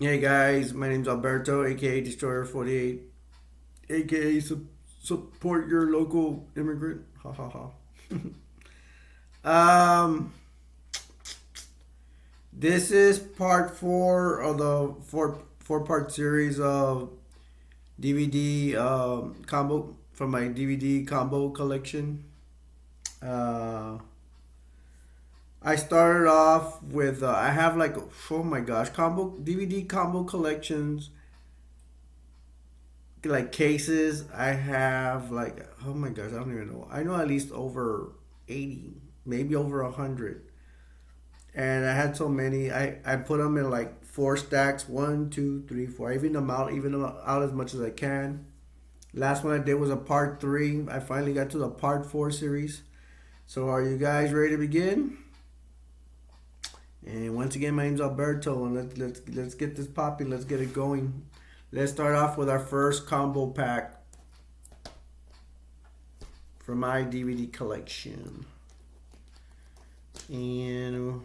Hey guys, my name's Alberto, aka Destroyer 48, aka support your local immigrant. Ha ha ha. This is part four of the four part series of DVD combo from my DVD combo collection. Uh, I started off with I have like, oh my gosh, combo DVD combo collections, like cases. I have like, oh my gosh, I don't even know. I know at least over 80, maybe over 100. And I had so many. I put them in like four stacks, one, two, three, four. I even them out as much as I can. Last one I did was a part three. I finally got to the part four series. So are you guys ready to begin? And once again, my name's Alberto, and let's get this popping. Let's get it going. Let's start off with our first combo pack from my DVD collection. And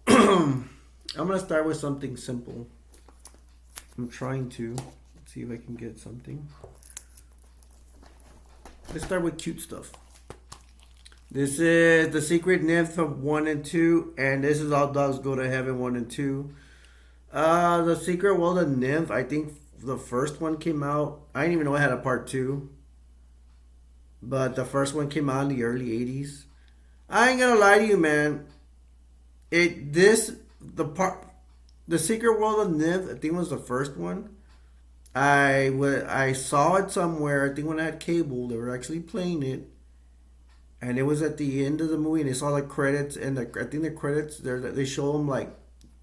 I'm gonna start with something simple. I'm trying to see if I can get something. Let's start with cute stuff. This is The Secret Nymph of 1 and 2, and this is All Dogs Go to Heaven 1 and 2. The Secret World of Nymph, I think the first one came out. I didn't even know it had a part 2, but the first one came out in the early 80s. I ain't gonna lie to you, man. The Secret World of Nymph, I think was the first one. I saw it somewhere. I think when I had cable, they were actually playing it, and it was at the end of the movie, and they saw the credits, and I think the credits they show them like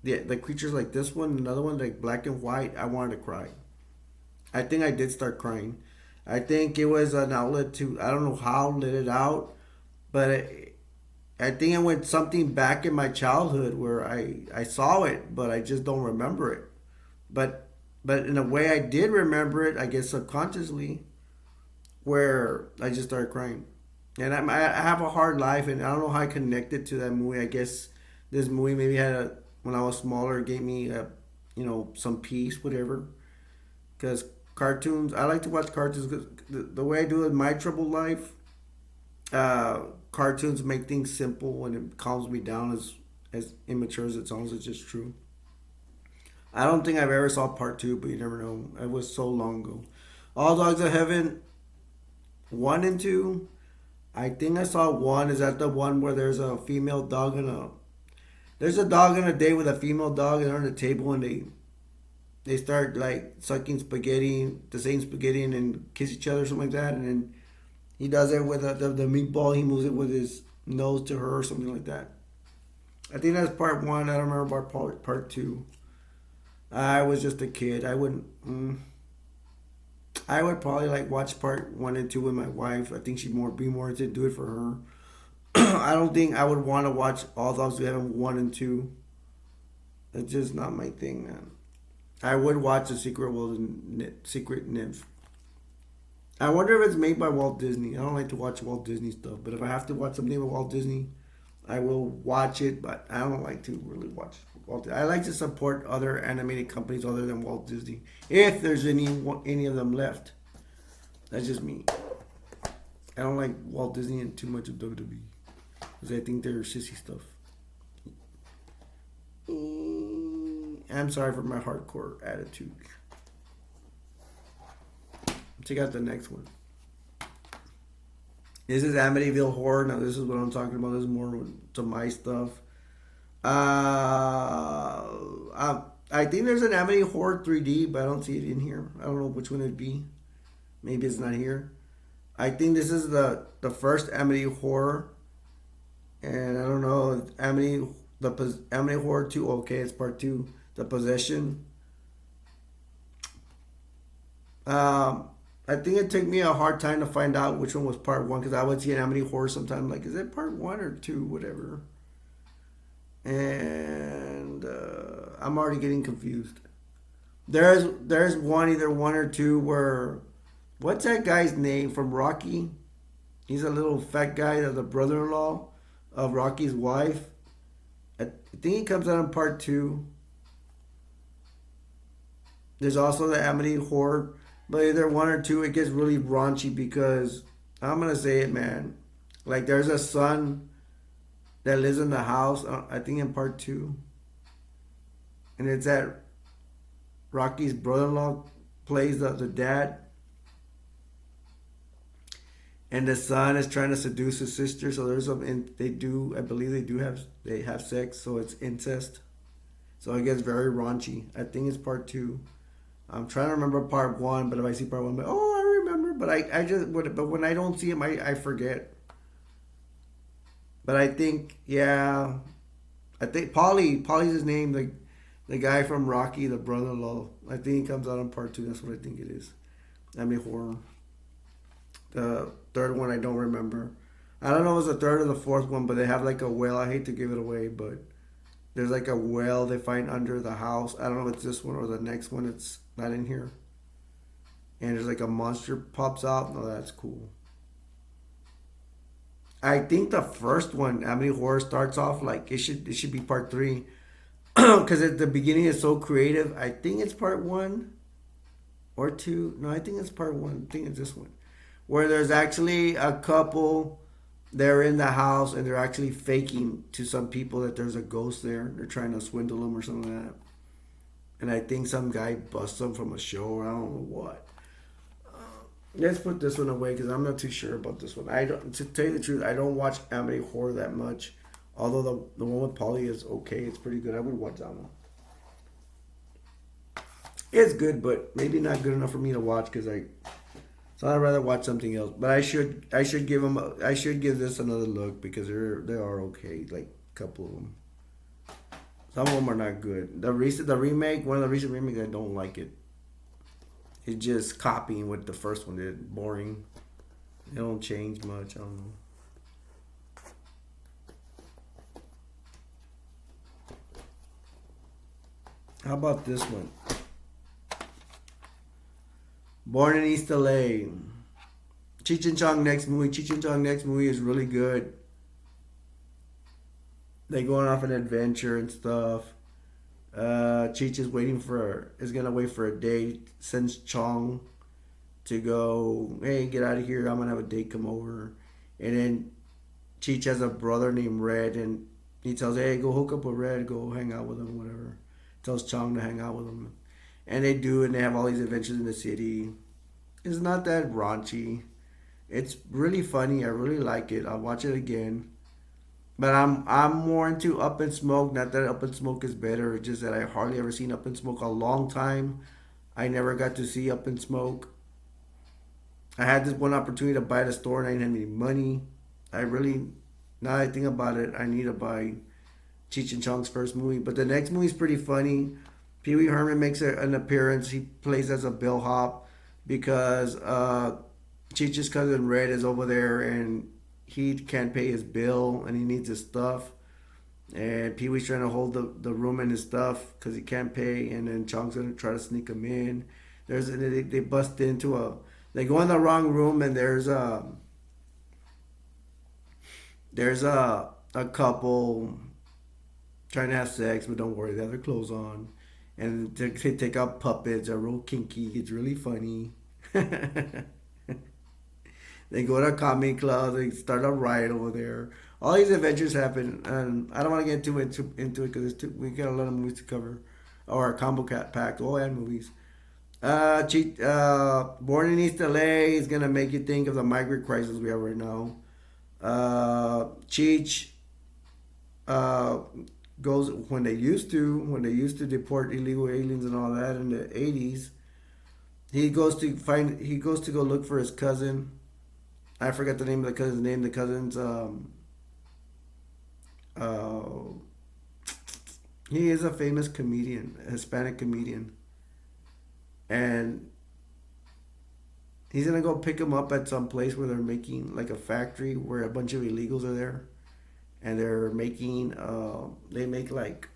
the creatures like this one, another one like black and white. I wanted to cry. I think I did start crying. I think it was an outlet to, I don't know how let it out, but I think it went something back in my childhood where I saw it, but I just don't remember it. But in a way, I did remember it. I guess subconsciously, where I just started crying. And I have a hard life, and I don't know how I connected to that movie. I guess this movie maybe when I was smaller, gave me some peace, whatever. Because cartoons, I like to watch cartoons. 'Cause the way I do it in my troubled life, cartoons make things simple, and it calms me down. As immature as it sounds, it's just true. I don't think I've ever saw part two, but you never know. It was so long ago. All Dogs of Heaven 1 and 2. I think I saw one. Is that the one where there's a female dog and a there's a dog on a date with a female dog, and they're on the table, and they start like sucking spaghetti, the same spaghetti, and then kiss each other, something like that. And then he does it with the meatball. He moves it with his nose to her, or something like that. I think that's part one. I don't remember about part two. I was just a kid. I wouldn't. I would probably like watch part one and two with my wife. I think she'd be more to do it for her. I don't think I would want to watch All Dogs Go to Heaven 1 and 2. It's just not my thing, man. I would watch The Secret World of Secret Nymph. I wonder if it's made by Walt Disney. I don't like to watch Walt Disney stuff, but if I have to watch something with Walt Disney, I will watch it. But I don't like to really watch Walt Disney. I like to support other animated companies other than Walt Disney, if there's any of them left. That's just me. I don't like Walt Disney and too much of WWE because I think they're sissy stuff. I'm sorry for my hardcore attitude. Check out the next one. This is Amityville Horror. Now, this is what I'm talking about. This is more to my stuff. I think there's an Amity Horror 3D, but I don't see it in here. I don't know which one it'd be. Maybe it's not here. I think this is the first Amity Horror, and I don't know Amity Horror 2. Okay, it's part 2. The Possession. I think it took me a hard time to find out which one was part 1, because I would see an Amity Horror sometime like, is it part 1 or 2, whatever. And I'm already getting confused. There's one, either 1 or 2, where what's that guy's name from Rocky? He's a little fat guy, the brother-in-law of Rocky's wife. I think he comes out in part 2. There's also the Amityville Horror, but either one or two, it gets really raunchy because I'm gonna say it, man. Like there's a son that lives in the house. I think in part two, and it's that Rocky's brother-in-law plays the dad, and the son is trying to seduce his sister. So there's some, and they do, I believe they have sex, so it's incest. So it gets very raunchy. I think it's part two. I'm trying to remember part one, but if I see part one, I'm like, oh, I remember. But I just, but when I don't see him, I forget. But I think, yeah, I think Polly's his name, the guy from Rocky, the brother-in-law. I think he comes out in part two. That's what I think it is. I mean, horror. The third one I don't remember. I don't know if it's the third or the fourth one, but they have like a well. I hate to give it away, but there's like a well they find under the house. I don't know if it's this one or the next one. It's not in here. And there's like a monster pops out. No, that's cool. I think the first one, Amityville Horror, starts off like it should be part three because at the beginning is so creative. I think it's part one or two. No, I think it's part one. I think it's this one where there's actually a couple. They're in the house and they're actually faking to some people that there's a ghost there. They're trying to swindle them or something like that. And I think some guy busts them from a show or I don't know what. Let's put this one away because I'm not too sure about this one. I don't, to tell you the truth, I don't watch Amityville Horror that much. Although the one with Polly is okay, it's pretty good. I would watch that one. It's good, but maybe not good enough for me to watch because I. So I'd rather watch something else. But I should give them I should give this another look because they are okay. Like a couple of them. Some of them are not good. The remake, one of the recent remakes, I don't like it. It's just copying what the first one did. Boring. They don't change much. I don't know. How about this one? Born in East LA. Cheech and Chong next movie. Cheech and Chong next movie is really good. They going off an adventure and stuff. Cheech is gonna wait for a date. Sends Chong to go. Hey, get out of here! I'm gonna have a date. Come over. And then Cheech has a brother named Red, and he tells, hey, go hook up with Red. Go hang out with him. Whatever. Tells Chong to hang out with him, and they do, and they have all these adventures in the city. It's not that raunchy. It's really funny. I really like it. I'll watch it again. But I'm more into Up in Smoke. Not that Up in Smoke is better. It's just that I hardly ever seen Up in Smoke a long time. I never got to see Up in Smoke. I had this one opportunity to buy at a store and I didn't have any money. I really, now that I think about it, I need to buy Cheech and Chong's first movie. But the next movie is pretty funny. Pee Wee Herman makes an appearance. He plays as a bellhop because Cheech's cousin Red is over there and he can't pay his bill and he needs his stuff. And Pee Wee's trying to hold the room and his stuff because he can't pay. And then Chong's going to try to sneak him in. They bust into they go in the wrong room and there's a couple trying to have sex, but don't worry, they have their clothes on. And they take out puppets, are real kinky. It's really funny. They go to a comedy club. They start a riot over there. All these adventures happen, and I don't want to get too into it because we got a lot of movies to cover, or a combo cat pack, all and movies. Born in East LA is gonna make you think of the migrant crisis we have right now. Cheech uh, goes when they used to deport illegal aliens and all that in the 80s. He goes to go look for his cousin. I forgot the name of the cousin's name. The cousin's uh, he is a famous comedian, a Hispanic comedian, and he's gonna go pick him up at some place where they're making like a factory where a bunch of illegals are there, and they're making they make like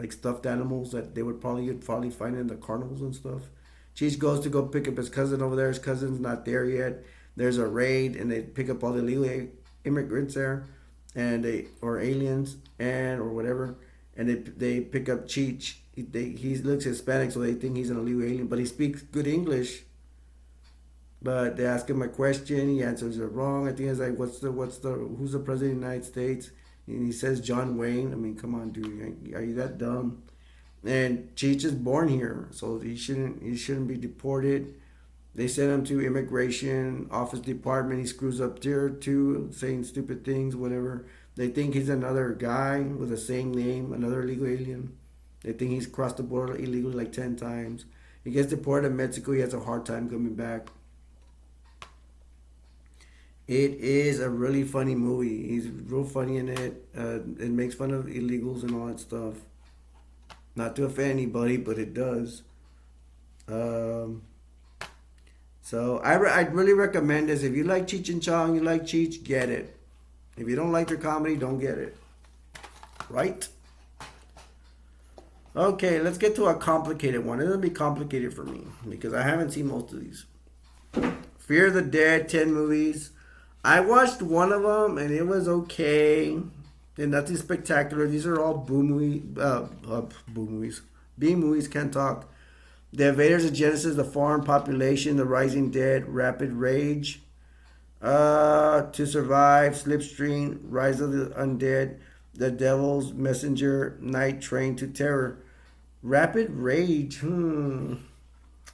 stuffed animals that you'd probably find in the carnivals and stuff. Cheech goes to go pick up his cousin over there. His cousin's not there yet. There's a raid, and they pick up all the illegal immigrants there, and they or aliens and or whatever, and they pick up Cheech. he looks Hispanic, so they think he's an illegal alien. But he speaks good English. But they ask him a question, he answers it wrong. I think it's like, who's the president of the United States? And he says John Wayne. I mean, come on, dude, are you that dumb? And Cheech is born here, so he shouldn't be deported. They send him to immigration office department. He screws up there too, saying stupid things, whatever. They think he's another guy with the same name, another illegal alien. They think he's crossed the border illegally like 10 times. He gets deported to Mexico. He has a hard time coming back. It is a really funny movie. He's real funny in it. It makes fun of illegals and all that stuff. Not to offend anybody, but it does. Um, so I'd really recommend this. If you like Cheech and Chong, you like Cheech, get it. If you don't like their comedy, don't get it. Right? Okay, let's get to a complicated one. It'll be complicated for me because I haven't seen most of these. Fear the Dead 10 movies. I watched one of them and it was okay. They're nothing spectacular. These are all boo movies. B movies, can't talk. The Invaders of Genesis, The Foreign Population, The Rising Dead, Rapid Rage, To Survive, Slipstream, Rise of the Undead, The Devil's Messenger, Night Train to Terror. Rapid Rage,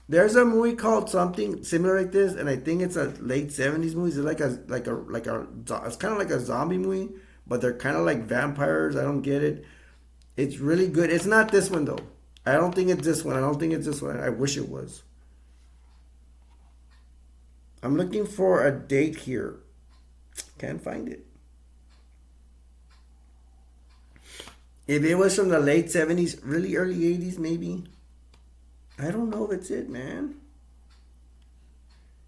There's a movie called something similar like this, and I think it's a late 70s movie. It's it's kind of like a zombie movie, but they're kind of like vampires. I don't get it. It's really good. It's not this one though. I don't think it's this one. I wish it was. I'm looking for a date here. Can't find it. If it was from the late 70s, really early 80s, maybe. I don't know if it's it, man.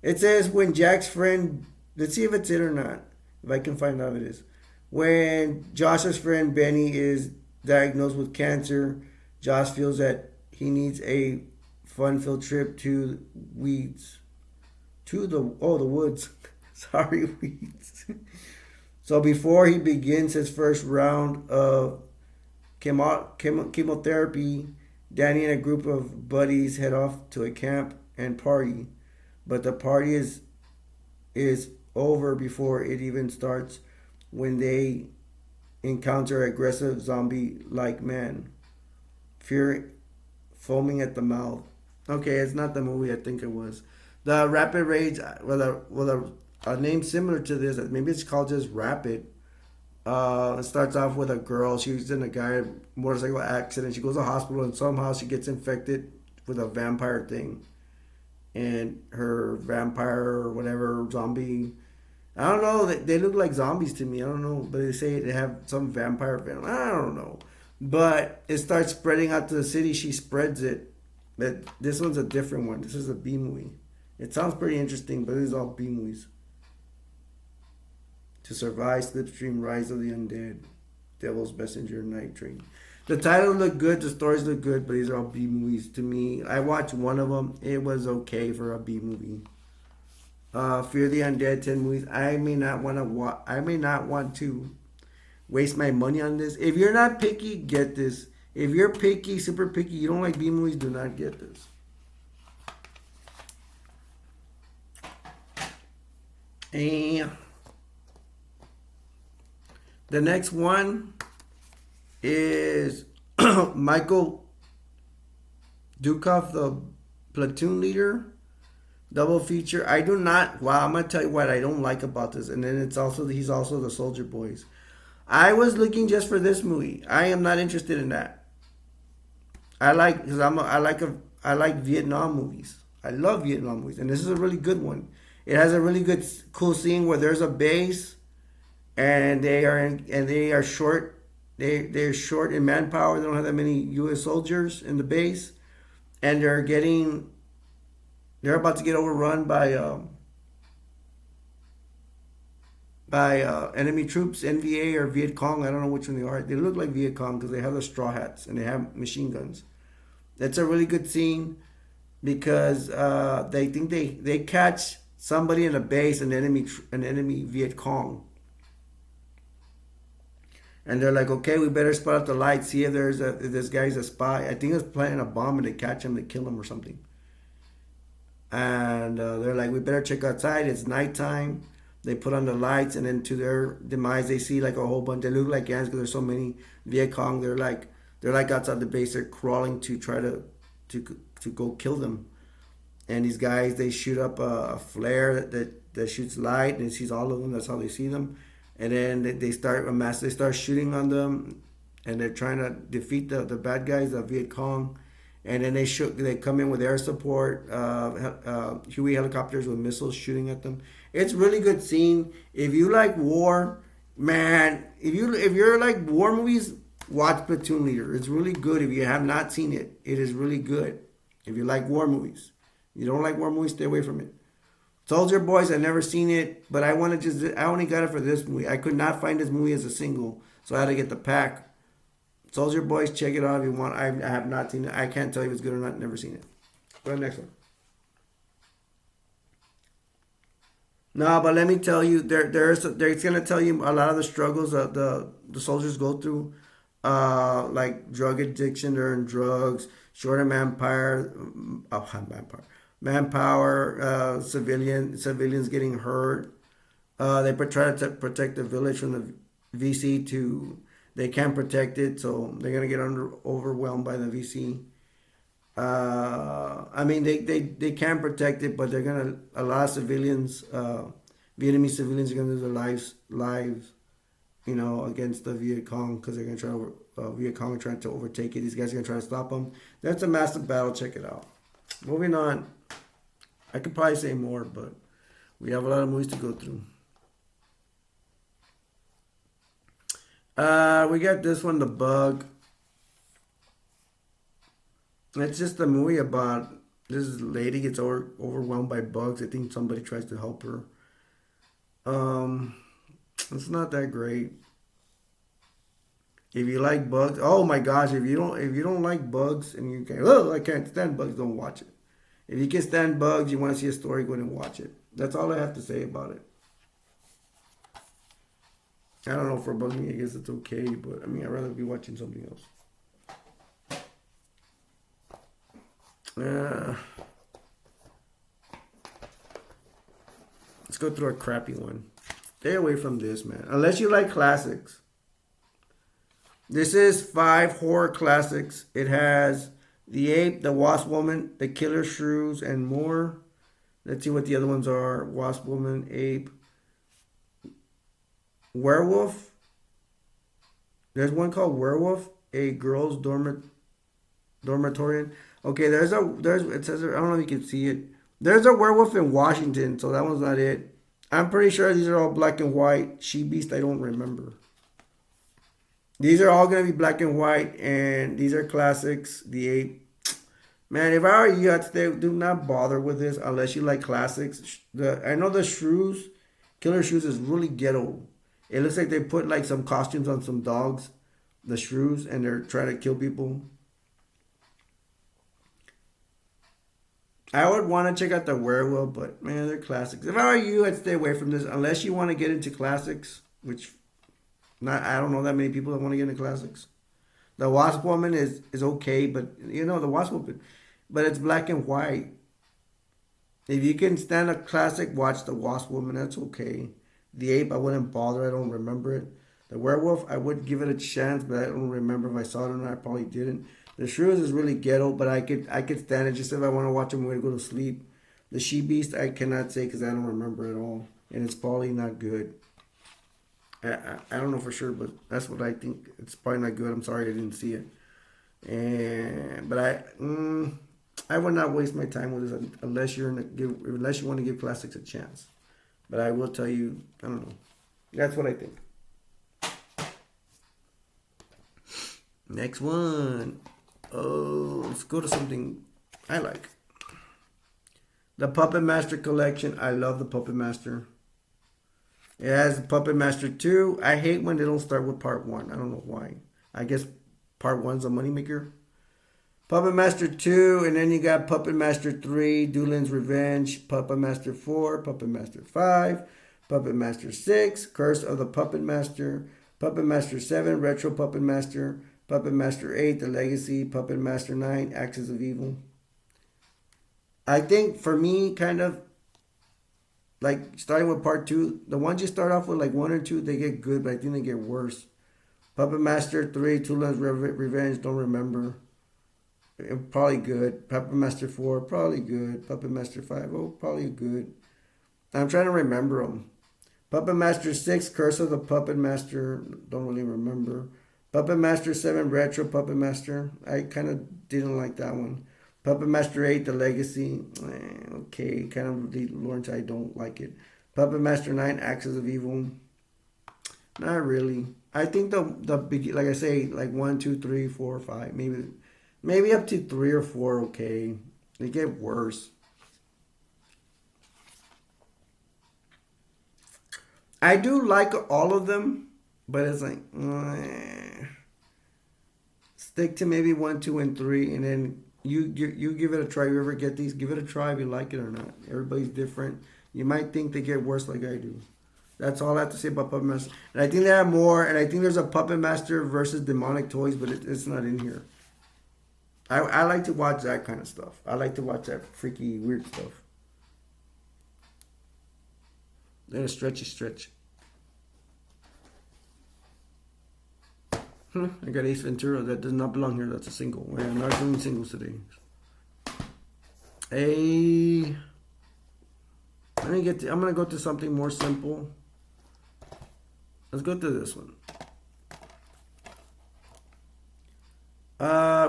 It says when Jack's friend. Let's see if it's it or not. If I can find out if it is. When Josh's friend Benny is diagnosed with cancer, Josh feels that he needs a fun-filled trip to weeds. The woods. Sorry, weeds. So before he begins his first round of chemotherapy, Danny and a group of buddies head off to a camp and party. But the party is over before it even starts when they encounter aggressive zombie-like man, fear foaming at the mouth. Okay, it's not the movie I think it was. The Rapid Rage, a name similar to this, maybe it's called just Rapid. It starts off with a girl. She's in a guy motorcycle accident. She goes to the hospital and somehow she gets infected with a vampire thing. And her vampire or whatever zombie, I don't know. They look like zombies to me. I don't know, but they say they have some vampire venom. I don't know, but it starts spreading out to the city. She spreads it. But this one's a different one. This is a B movie. It sounds pretty interesting, but it's all B movies. To Survive, Slipstream, Rise of the Undead, Devil's Messenger, Night Train. The titles look good, the stories look good, but these are all B movies to me. I watched one of them. It was okay for a B movie. Fear the Undead 10 movies. I may not want to waste my money on this. If you're not picky, get this. If you're picky, super picky, you don't like B movies, do not get this. And the next one is Michael Dudikoff, the platoon leader. Double feature. I do not. Wow, I'm gonna tell you what I don't like about this. And then he's also the Soldier Boys. I was looking just for this movie. I am not interested in that. I like Vietnam movies. I love Vietnam movies, and this is a really good one. It has a really good, cool scene where there's a base, and they are short. They're short in manpower. They don't have that many U.S. soldiers in the base, and they're about to get overrun by enemy troops, NVA or Viet Cong. I don't know which one they are. They look like Viet Cong because they have the straw hats and they have machine guns. That's a really good scene because they think they catch somebody in a base, an enemy Viet Cong, And they're like, okay, we better spot out the lights, see if this guy's a spy. I think he was planting a bomb and they catch him, they kill him or something. And they're like, we better check outside. It's nighttime. They put on the lights, and then to their demise, they see like a whole bunch. They look like ants because there's so many Viet Cong. They're like outside the base. They're crawling to try to go kill them. And these guys, they shoot up a flare that shoots light, and it sees all of them. That's how they see them. And then they start a mass. They start shooting on them, and they're trying to defeat the bad guys, the Viet Cong. And then they come in with air support, Huey helicopters with missiles shooting at them. It's really good scene. If you like war, man, if you're like war movies, watch Platoon Leader. It's really good. If you have not seen it, it is really good. If you like war movies, you don't like war movies, stay away from it. Soldier Boys, I've never seen it, but I only got it for this movie. I could not find this movie as a single, so I had to get the pack. Soldier Boys, check it out if you want. I have not seen it. I can't tell you if it's good or not. Never seen it. Go to the next one. No, but let me tell you, it's gonna tell you a lot of the struggles that the soldiers go through, like drug addiction, they're in drugs, short of manpower, civilians getting hurt. They try to protect the village from the VC to they can't protect it, so they're gonna get overwhelmed by the VC. I mean, they can protect it, but they're gonna a lot of civilians, Vietnamese civilians are gonna lose their lives, against the Viet Cong because they're gonna try to Viet Cong are trying to overtake it. These guys are gonna try to stop them. That's a massive battle. Check it out. Moving on. I could probably say more, but we have a lot of movies to go through. We got this one, The Bug. It's just a movie about this lady gets overwhelmed by bugs. I think somebody tries to help her. Um, it's not that great. If you like bugs, oh my gosh! If you don't like bugs and you can, oh, I can't stand bugs, don't watch it. If you can stand bugs, you want to see a story, go and watch it. That's all I have to say about it. I don't know, for bug me, I guess it's okay, but I mean, I'd rather be watching something else. Uh, let's go through a crappy one. Stay away from this, man. Unless you like classics. This is 5 horror classics. It has The Ape, The Wasp Woman, The Killer Shrews, and more. Let's see what the other ones are. Wasp Woman, Ape, Werewolf. There's one called Werewolf, a girls' dormitory. Okay, it says, I don't know if you can see it. There's a werewolf in Washington, so that one's not it. I'm pretty sure these are all black and white. She Beast, I don't remember. These are all gonna be black and white, and these are classics. The Ape, man. If I were you, I'd say do not bother with this unless you like classics. I know the Shrews, Killer Shrews is really ghetto. It looks like they put like some costumes on some dogs, the Shrews, and they're trying to kill people. I would want to check out the Werewolf, but man, they're classics. If I were you, I'd stay away from this unless you want to get into classics, which I don't know that many people that want to get into classics. The Wasp Woman is okay, but the Wasp Woman, but it's black and white. If you can stand a classic, watch the Wasp Woman. That's okay. The Ape, I wouldn't bother. I don't remember it. The Werewolf, I would give it a chance, but I don't remember if I saw it or not. I probably didn't. The Shrews is really ghetto, but I could stand it just if I want to watch a movie to go to sleep. The She Beast, I cannot say because I don't remember at all, and it's probably not good. I don't know for sure, but that's what I think. It's probably not good. I'm sorry I didn't see it. But I would not waste my time with this unless unless you want to give classics a chance. But I will tell you, I don't know. That's what I think. Next one. Oh, let's go to something I like. The Puppet Master collection. I love the Puppet Master. It has Puppet Master 2. I hate when they don't start with part 1. I don't know why. I guess part 1's a moneymaker. Puppet Master 2, and then you got Puppet Master 3, Doolin's Revenge, Puppet Master 4, Puppet Master 5, Puppet Master 6, Curse of the Puppet Master, Puppet Master 7, Retro Puppet Master, Puppet Master 8, The Legacy, Puppet Master 9, Axis of Evil. I think for me, kind of like starting with part two, the ones you start off with, like one or two, they get good, but I think they get worse. Puppet Master 3, Tulan's Revenge, don't remember. Probably good. Puppet Master 4, probably good. Puppet Master 5, oh, probably good. I'm trying to remember them. Puppet Master 6, Curse of the Puppet Master, don't really remember. Puppet Master 7, Retro Puppet Master, I kind of didn't like that one. Puppet Master 8, The Legacy, okay, kind of Lawrence, I don't like it. Puppet Master 9, Axis of Evil, not really. I think the big, like I say, like 1, 2, 3, 4, 5, maybe up to 3 or 4, okay. They get worse. I do like all of them, but it's like stick to maybe 1, 2, and 3, and then you give it a try. You ever get these? Give it a try if you like it or not. Everybody's different. You might think they get worse like I do. That's all I have to say about Puppet Master. And I think they have more. And I think there's a Puppet Master versus Demonic Toys, but it's not in here. I like to watch that kind of stuff. I like to watch that freaky weird stuff. Then a stretchy stretch. I got Ace Ventura. That does not belong here. That's a single. We're not doing singles today. I'm gonna go to something more simple. Let's go to this one.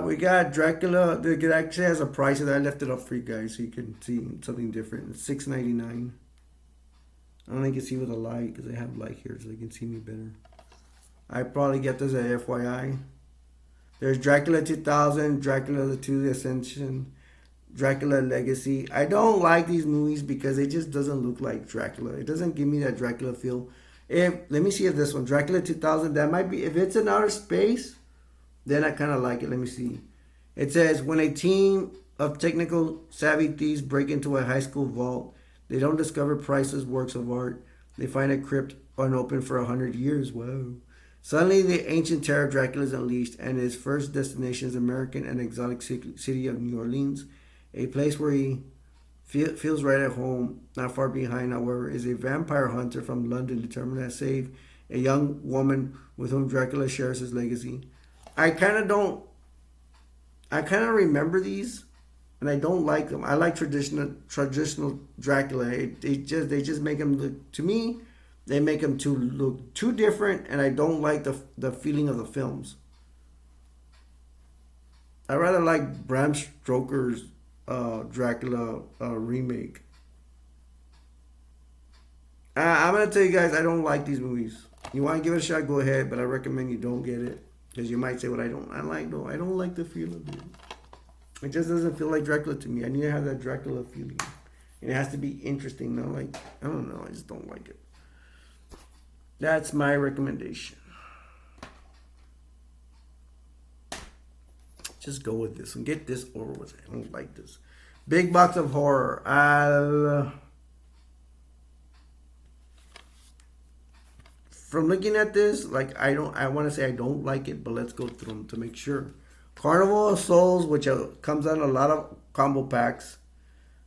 We got Dracula. It actually has a price, and I left it up for you guys so you can see something different. It's $6.99. I don't think you can see with a light because I have light here so you can see me better. I probably get this at FYI. There's Dracula 2000, Dracula the 2 Ascension, Dracula Legacy. I don't like these movies because it just doesn't look like Dracula. It doesn't give me that Dracula feel. Let me see if this one, Dracula 2000, that might be, if it's in outer space, then I kind of like it. Let me see. It says, when a team of technical savvy thieves break into a high school vault, they don't discover priceless works of art. They find a crypt unopened for 100 years. Whoa. Suddenly, the ancient terror of Dracula is unleashed, and his first destination is American and exotic city of New Orleans, a place where he feels right at home. Not far behind, however, is a vampire hunter from London determined to save a young woman with whom Dracula shares his legacy. I kind of remember these, and I don't like them. I like traditional Dracula. They just make them look, to me, they make them look too different, and I don't like the feeling of the films. I rather like Bram Stoker's Dracula remake. I'm gonna tell you guys, I don't like these movies. You want to give it a shot, go ahead, but I recommend you don't get it because you might say, "What I don't like the feel of it. It just doesn't feel like Dracula to me. I need to have that Dracula feeling, and it has to be interesting. Not like, I don't know. I just don't like it." That's my recommendation. Just go with this and get this over with. I don't like this. Big Box of Horror. From looking at this, like I want to say I don't like it, but let's go through them to make sure. Carnival of Souls, which comes on a lot of combo packs.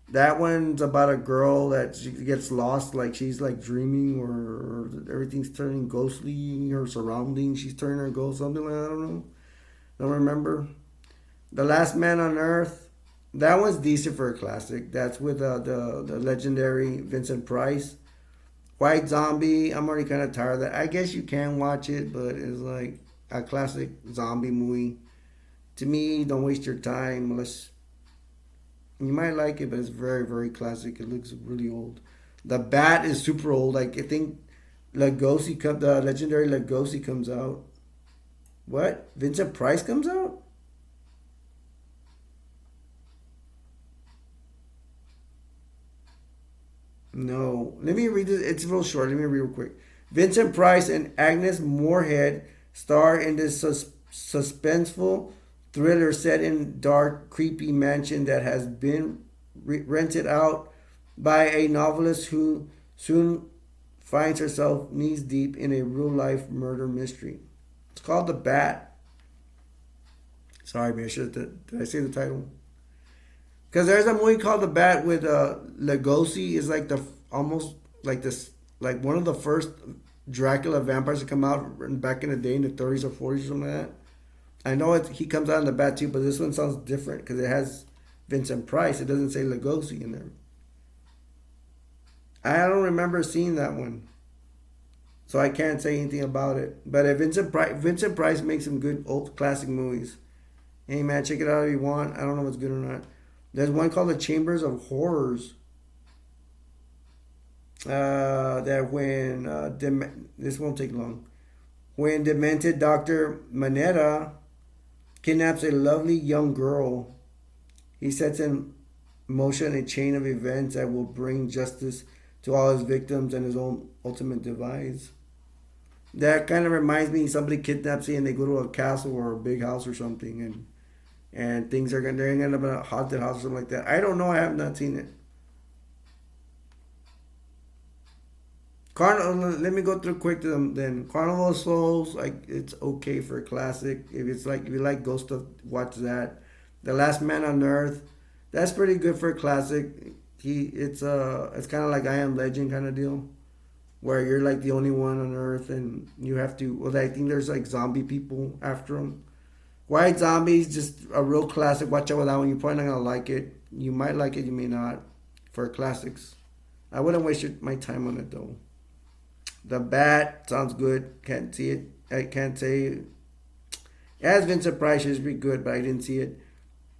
That one's about a girl that she gets lost, like she's like dreaming or everything's turning ghostly, her surroundings, she's turning her ghost, something like that, I don't know. Don't remember. The Last Man on Earth, that one's decent for a classic. That's with the legendary Vincent Price. White Zombie, I'm already kind of tired of that. I guess you can watch it, but it's like a classic zombie movie. To me, don't waste your time unless... You might like it, but it's very, very classic. It looks really old. The Bat is super old. Like, I think the legendary Lugosi comes out. What? Vincent Price comes out? No. Let me read this. It's real short. Let me read real quick. Vincent Price and Agnes Moorehead star in this suspenseful thriller set in dark, creepy mansion that has been rented out by a novelist who soon finds herself knees deep in a real life murder mystery. It's called The Bat. Sorry, man. Did I say the title? Because there's a movie called The Bat with Lugosi. Is like the almost like this, like one of the first Dracula vampires to come out back in the day in the 30s or 40s or something like that. I know he comes out in The Bat too, but this one sounds different because it has Vincent Price. It doesn't say Lugosi in there. I don't remember seeing that one, so I can't say anything about it. But if Vincent Price makes some good old classic movies. Hey man, check it out if you want. I don't know if it's good or not. There's one called The Chambers of Horrors. That when this won't take long. When demented Dr. Manetta kidnaps a lovely young girl, he sets in motion a chain of events that will bring justice to all his victims and his own ultimate demise. That kind of reminds me, somebody kidnaps you and they go to a castle or a big house or something, and things are they're gonna end up in a haunted house or something like that. I don't know. I have not seen it. Let me go through quick to them. Then Carnival of Souls, like it's okay for a classic. If you like ghost stuff, watch that. The Last Man on Earth, that's pretty good for a classic. It's kind of like I Am Legend kind of deal, where you're like the only one on Earth and you have to. Well, I think there's like zombie people after them. White Zombies, just a real classic. Watch out with that one. You're probably not gonna like it. You might like it, you may not. For classics, I wouldn't waste my time on it though. The Bat sounds good. Can't see it. I can't say. It has Vincent Price. It should be good, but I didn't see it.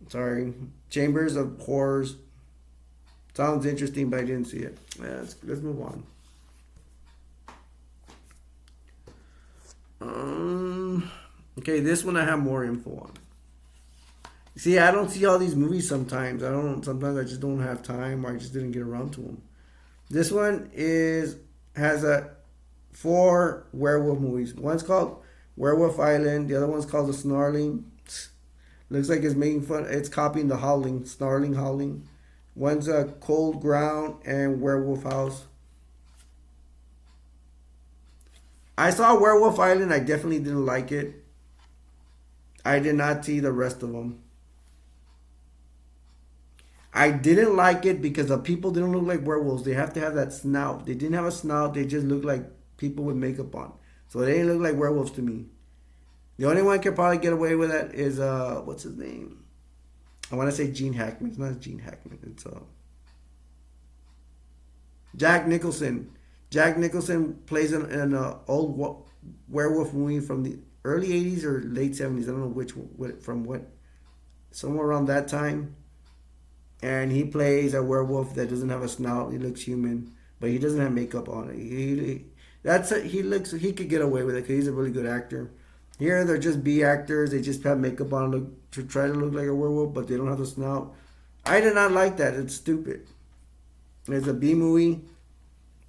Sorry. Chambers of Horrors sounds interesting, but I didn't see it. Yeah, let's move on. Okay, this one I have more info on. See, I don't see all these movies sometimes. Sometimes I just don't have time, or I just didn't get around to them. This one has 4 werewolf movies. One's called Werewolf Island. The other one's called The Snarling. Looks like it's making fun. It's copying The Howling, Snarling, Howling. One's Cold Ground and Werewolf House. I saw Werewolf Island. I definitely didn't like it. I did not see the rest of them. I didn't like it because the people didn't look like werewolves. They have to have that snout. They didn't have a snout. They just looked like people with makeup on. So they didn't look like werewolves to me. The only one can probably get away with that is, what's his name? I want to say Gene Hackman. It's not Gene Hackman. It's Jack Nicholson. Jack Nicholson plays in an old werewolf movie from the early 80s or late 70s. I don't know from what. Somewhere around that time. And he plays a werewolf that doesn't have a snout. He looks human, but he doesn't have makeup on it. He could get away with it because he's a really good actor. Here they're just B actors. They just have makeup on to try to look like a werewolf, but they don't have the snout. I did not like that. It's stupid. It's a B movie.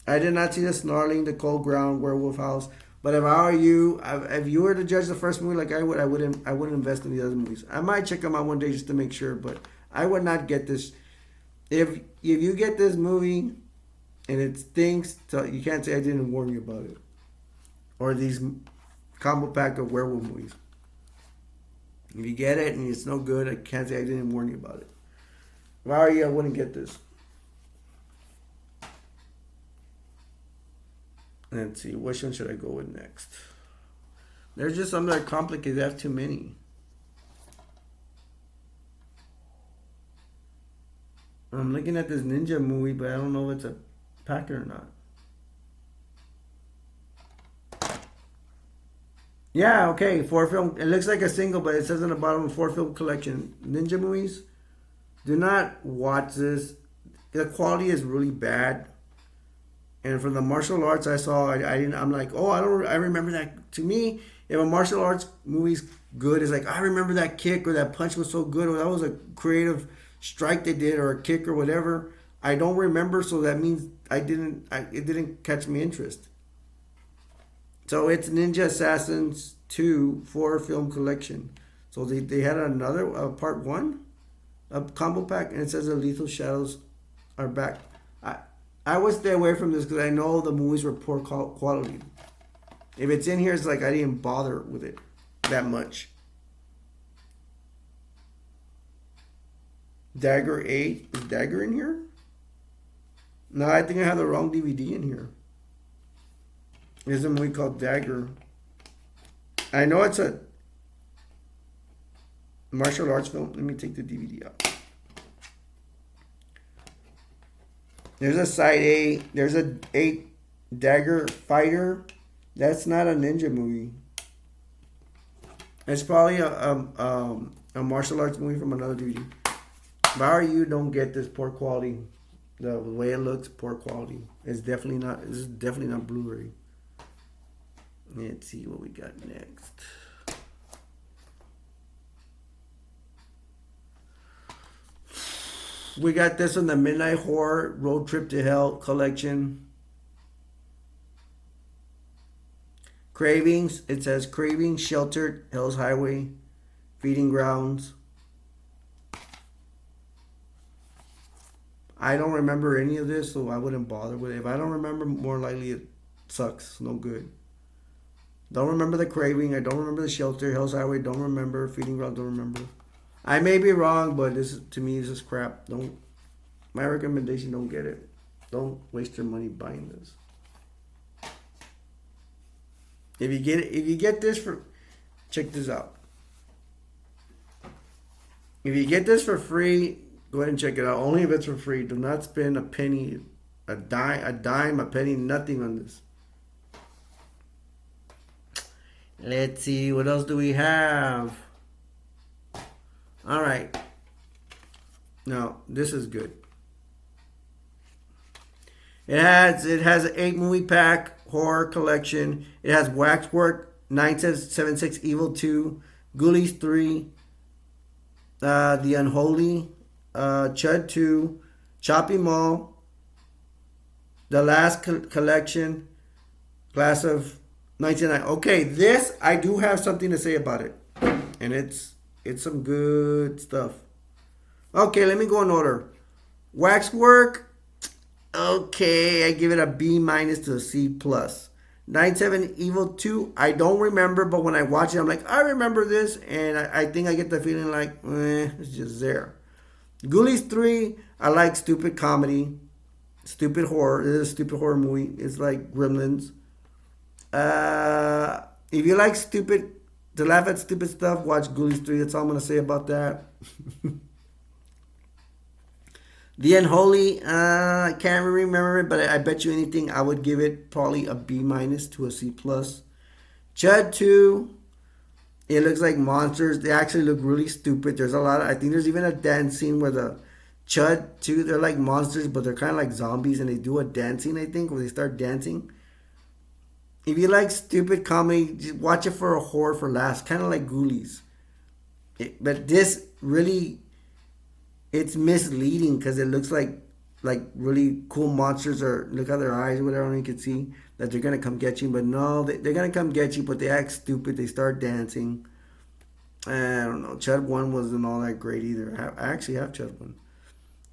I did not see The Snarling, The Cold Ground, Werewolf House. But if I were you, if you were to judge the first movie like I wouldn't invest in the other movies. I might check them out one day just to make sure, but I would not get this. If you get this movie and it stinks, you can't say I didn't warn you about it. Or these combo pack of werewolf movies. If you get it and it's no good, I can't say I didn't warn you about it. If I were you, I wouldn't get this. Let's see, which one should I go with next? There's just some that are complicated. I have too many. I'm looking at this ninja movie, but I don't know if it's a packet or not. Yeah, okay, 4-film. It looks like a single, but it says on the bottom 4-film collection. Ninja movies. Do not watch this. The quality is really bad. And from the martial arts I saw, I'm like, oh, I remember that. To me, if a martial arts movie's good, it's like, I remember that kick or that punch was so good, or that was a creative strike they did, or a kick or whatever. I don't remember, so that means it didn't catch me interest. So it's Ninja Assassins 2 4-film collection. So they had another part 1, a combo pack, and it says the Lethal Shadows are back. I would stay away from this because I know the movies were poor quality. If it's in here, it's like I didn't bother with it that much. Dagger 8. Is Dagger in here? No, I think I have the wrong DVD in here. There's a movie called Dagger. I know it's a martial arts film. Let me take the DVD out. There's a side A. There's a 8 Dagger Fighter. That's not a ninja movie. It's probably a martial arts movie from another DVD. If I were you, don't get this poor quality. The way it looks, poor quality. It's definitely not. This is definitely not Blu-ray. Let's see what we got next. We got this on the Midnight Horror Road Trip to Hell collection. Cravings. It says Cravings, Sheltered, Hell's Highway, Feeding Grounds. I don't remember any of this, so I wouldn't bother with it. If I don't remember, more likely it sucks. No good. Don't remember the Craving. I don't remember the Shelter, Hell's Highway. Don't remember Feeding Ground. Don't remember. I may be wrong, but this to me is just crap. Don't. My recommendation: don't get it. Don't waste your money buying this. If you get this for, check this out. If you get this for free, go ahead and check it out. Only if it's for free. Do not spend a penny, a dime, a penny, nothing on this. Let's see, what else do we have? All right. Now, this is good. It has an 8 movie pack horror collection. It has Waxwork, 976 Evil 2, Ghoulies 3, The Unholy, Chud 2, Chopping Mall, The Last Collection, Class of 1999. Okay, this I do have something to say about it, and it's some good stuff. Okay, let me go in order. Waxwork. Okay, I give it a B minus to a C plus. 97 Evil 2. I don't remember, but when I watch it, I'm like, I remember this, and I think I get the feeling like, it's just there. Ghoulies 3. I like stupid comedy, stupid horror. This is a stupid horror movie. It's like Gremlins. If you like to laugh at stupid stuff, watch Ghoulies 3. That's all I'm gonna say about that. The Unholy, I can't remember it, but I bet you anything I would give it probably a B minus to a C plus. Chud 2, it looks like monsters. They actually look really stupid. There's a lot I think there's even a dance scene where the Chud 2, they're like monsters, but they're kind of like zombies, and they do a dancing, I think, where they start dancing. If you like stupid comedy, just watch it for a horror for laughs, kind of like Ghoulies. But this really, it's misleading because it looks like really cool monsters, or look at their eyes, whatever, and you can see that they're gonna come get you. But no, they're gonna come get you, but they act stupid. They start dancing. I don't know. Chud 1 wasn't all that great either. I actually have Chud 1.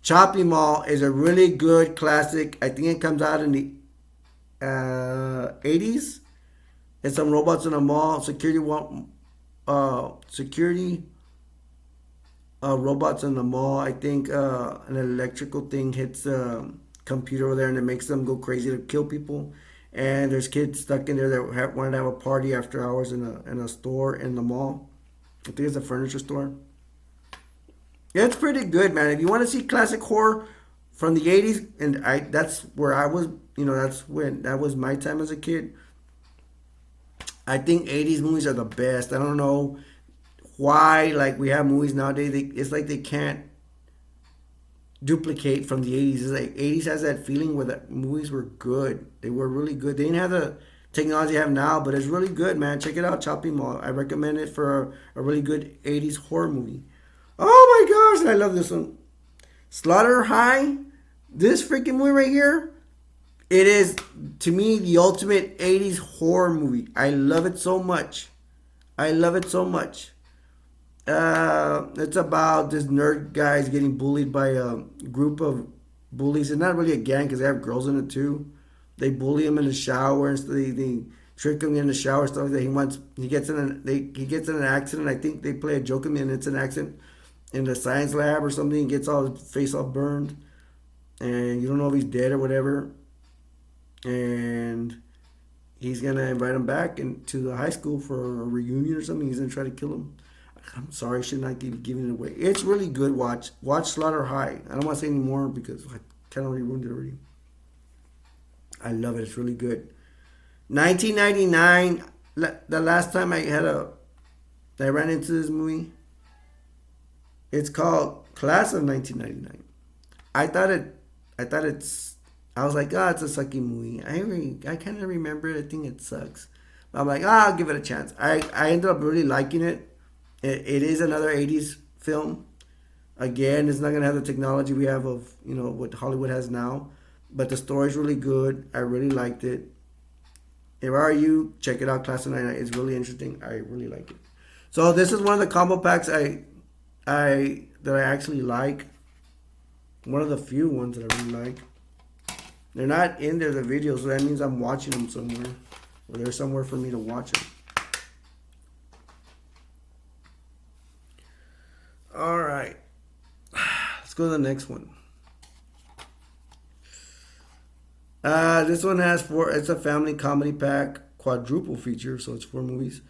Chopping Mall is a really good classic. I think it comes out in the 80s. It's some robots in a mall. Security robots in the mall. I think an electrical thing hits a computer over there, and it makes them go crazy to kill people. And there's kids stuck in there that wanted to have a party after hours in a store in the mall. I think it's a furniture store. Yeah, it's pretty good, man. If you want to see classic horror from the 80s, and that's where I was, that was my time as a kid. I think 80s movies are the best. I don't know why, like, we have movies nowadays, it's like they can't duplicate from the 80s. It's like 80s has that feeling where the movies were good. They were really good. They didn't have the technology they have now, but it's really good, man. Check it out, Chopping Mall. I recommend it for a really good 80s horror movie. Oh my gosh, I love this one. Slaughter High. This freaking movie right here, it is, to me, the ultimate 80s horror movie. I love it so much. I love it so much. It's about this nerd guys getting bullied by a group of bullies. It's not really a gang because they have girls in it too. They bully him in the shower and they trick him in the shower stuff that he gets in an accident. I think they play a joke on him and it's an accident in the science lab or something. He gets all his face all burned and you don't know if he's dead or whatever. And he's gonna invite him back into the high school for a reunion or something. He's gonna try to kill him. I'm sorry, I should not keep giving it away. It's really good. Watch Slaughter High. I don't want to say any more because I kind of ruined it already. I love it. It's really good. 1999. The last time I ran into this movie. It's called Class of 1999. I thought it's. I was like, it's a sucky movie. I kind of remember it. I think it sucks. But I'm like, I'll give it a chance. I ended up really liking it. It is another 80s film. Again, it's not going to have the technology we have of, what Hollywood has now. But the story's really good. I really liked it. If I were you, check it out. Class of 99. It's really interesting. I really like it. So this is one of the combo packs that I actually like. One of the few ones that I really like. They're not in there, the videos, so that means I'm watching them somewhere. Or there's somewhere for me to watch them. Alright. Let's go to the next one. This one it's a family comedy pack, quadruple feature, so it's 4 movies.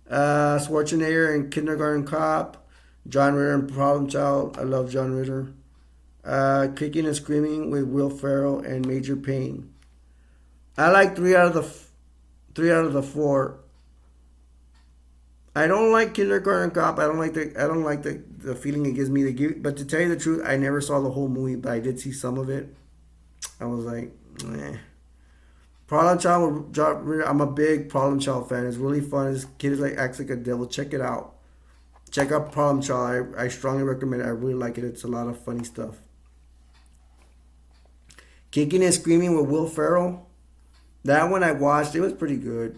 Schwarzenegger in Kindergarten Cop, John Ritter in Problem Child. I love John Ritter. Kicking and Screaming with Will Ferrell and Major Payne. I like 3 out of the 4. I don't like Kindergarten Cop. I don't like the feeling it gives me. But to tell you the truth, I never saw the whole movie, but I did see some of it. I was like, eh. Problem Child. I'm a big Problem Child fan. It's really fun. This kid acts like a devil. Check it out. Check out Problem Child. I strongly recommend it. I really like it. It's a lot of funny stuff. Kicking and Screaming with Will Ferrell. That one I watched. It was pretty good.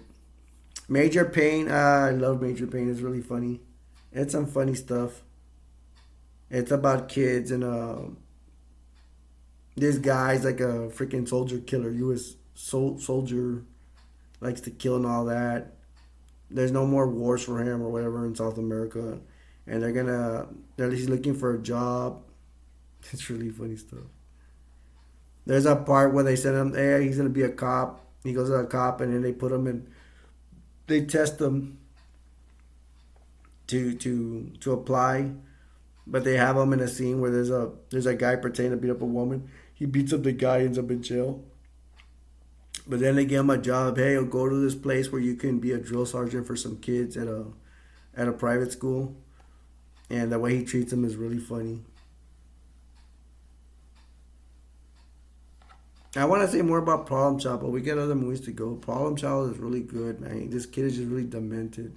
Major Payne. I love Major Payne. It's really funny. It's some funny stuff. It's about kids and this guy's like a freaking soldier killer. U.S. soldier, likes to kill and all that. There's no more wars for him or whatever in South America, and he's looking for a job. It's really funny stuff. There's a part where they send him, hey, he's gonna be a cop. He goes to a cop, and then they put him in. They test him to apply, but they have him in a scene where there's a guy pretending to beat up a woman. He beats up the guy, ends up in jail. But then they give him a job. Hey, you'll go to this place where you can be a drill sergeant for some kids at a private school, and the way he treats them is really funny. I want to say more about Problem Child, but we got other movies to go. Problem Child is really good, man. This kid is just really demented.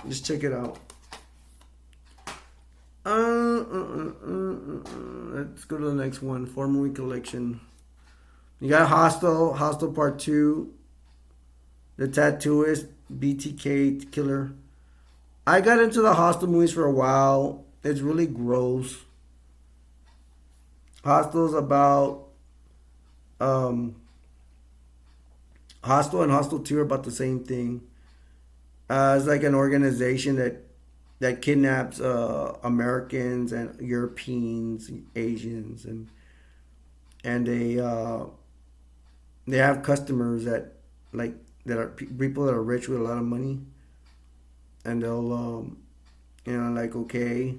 Just check it out. Let's go to the next one. 4 movie collection. You got Hostel Part 2, The Tattooist, BTK Killer. I got into the Hostel movies for a while. It's really gross. Hostel's about Hostel and Hostel 2 are about the same thing. It's like an organization that kidnaps Americans and Europeans, Asians, and they have customers that are people that are rich with a lot of money, and they'll okay,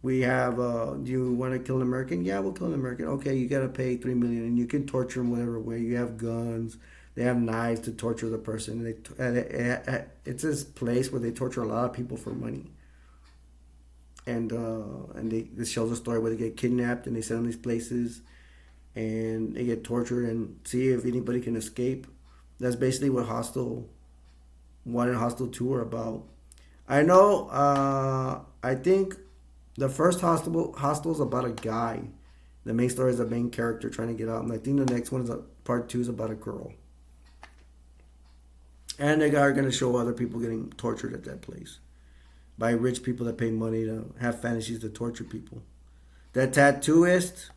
we have do you want to kill an American? Yeah, we'll kill an American. Okay, you gotta pay $3 million, and you can torture them whatever way. You have guns. They have knives to torture the person. It's this place where they torture a lot of people for money. And this shows a story where they get kidnapped and they send them these places, and they get tortured and see if anybody can escape. That's basically what Hostel 1 and Hostel 2 are about. I know. I think the first Hostel is about a guy. The main story is the main character trying to get out, and I think the next one is part 2 is about a girl. And they are going to show other people getting tortured at that place. by rich people that pay money to have fantasies to torture people. That Tattooist,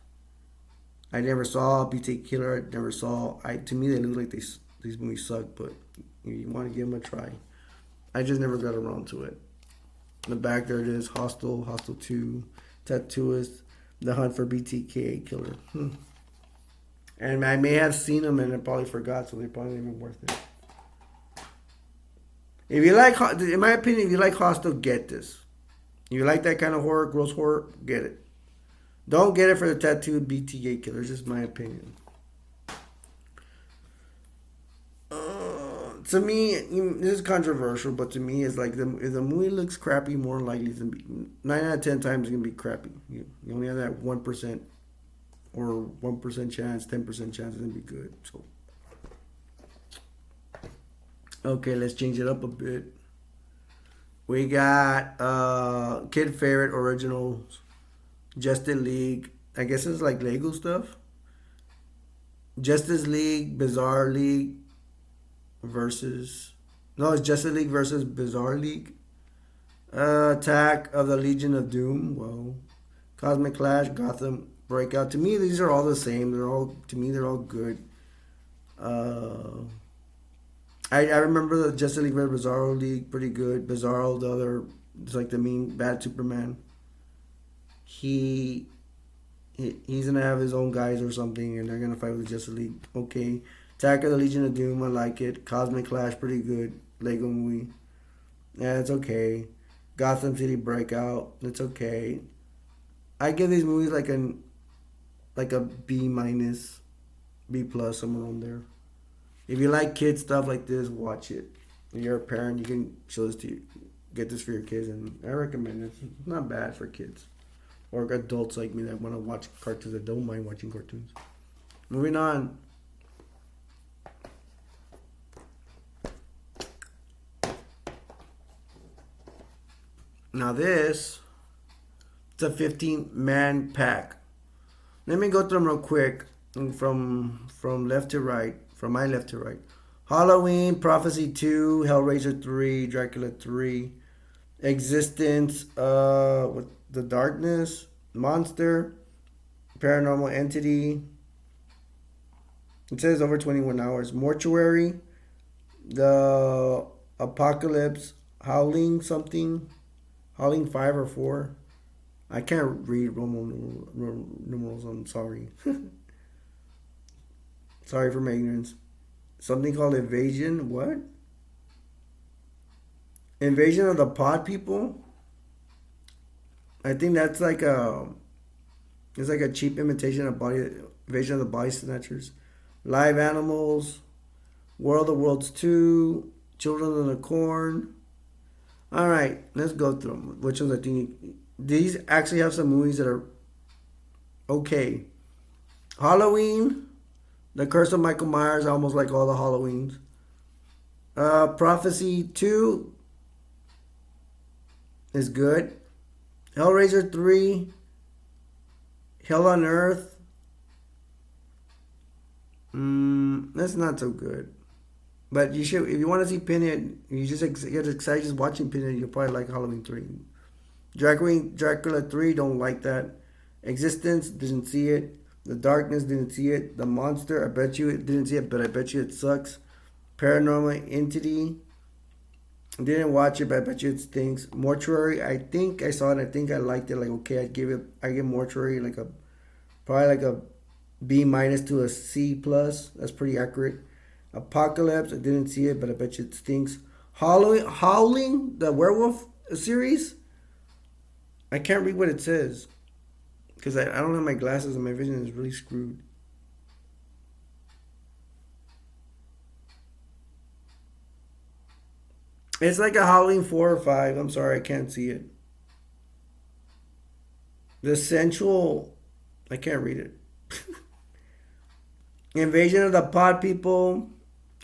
I never saw. BT Killer, I never saw. To me, they look like these movies suck, but you want to give them a try. I just never got around to it. In the back there it is: Hostel, Hostel 2, Tattooist, The Hunt for BTK Killer. And I may have seen them and I probably forgot, so they probably ain't even worth it. If you like, in my opinion, if you like Hostel, get this. If you like that kind of horror, gross horror, get it. Don't get it for the tattooed BTK Killer. It's just my opinion. To me, this is controversial, but to me, it's like if the movie looks crappy, more than likely it's gonna be 9 out of 10 times it's gonna be crappy. You only have that 1% or 1% chance, 10% chance it's gonna be good. So, okay, let's change it up a bit. We got kid favorite originals, Justice League. I guess it's like Lego stuff. Justice League, Bizarre League versus no, it's Justice League versus Bizarre League. Attack of the Legion of Doom. Whoa. Cosmic Clash, Gotham Breakout. To me, these are all the same. They're all good. I remember the Justice League versus Bizarro League pretty good. Bizarro, the other, it's like the mean bad Superman. He's gonna have his own guys or something, and they're gonna fight with the Justice League. Okay. Attack of the Legion of Doom, I like it. Cosmic Clash, pretty good. Lego movie. Yeah, it's okay. Gotham City Breakout, it's okay. I give these movies like a B minus, B plus, somewhere on there. If you like kids stuff like this, watch it. If you're a parent, you can show this get this for your kids, and I recommend it. It's not bad for kids or adults like me that want to watch cartoons that don't mind watching cartoons. Moving on. Now this, it's a 15-man pack. Let me go through them real quick, from left to right, from my left to right. Halloween, Prophecy 2, Hellraiser 3, Dracula 3, Existence, with The Darkness, Monster, Paranormal Entity. It says over 21 hours. Mortuary, The Apocalypse, Howling something, Howling 5 or 4. I can't read Roman numerals, I'm sorry. Sorry for my ignorance. Something called Invasion, what? Invasion of the Pod People? I think that's like it's like a cheap imitation of Invasion of the Body Snatchers. Live Animals, World of Worlds 2, Children of the Corn. Alright, let's go through them. Which ones I think... These actually have some movies that are okay. Halloween, The Curse of Michael Myers. I almost like all the Halloweens. Prophecy 2 is good. Hellraiser 3, Hell on Earth. That's not so good. But you should, if you want to see Pinhead, you just get excited just watching Pinhead, you'll probably like Halloween 3. Dracula 3, don't like that. Existence, didn't see it. The Darkness, didn't see it. The Monster, I bet you it didn't see it, but I bet you it sucks. Paranormal Entity, didn't watch it, but I bet you it stinks. Mortuary, I think I saw it. I think I liked it. Like, okay, I give Mortuary probably like a B minus to a C plus. That's pretty accurate. Apocalypse, I didn't see it, but I bet you it stinks. Howling, the werewolf series. I can't read what it says because I don't have my glasses and my vision is really screwed. It's like a Halloween 4 or 5. I'm sorry, I can't see it. The Sensual, I can't read it. Invasion of the Pod People,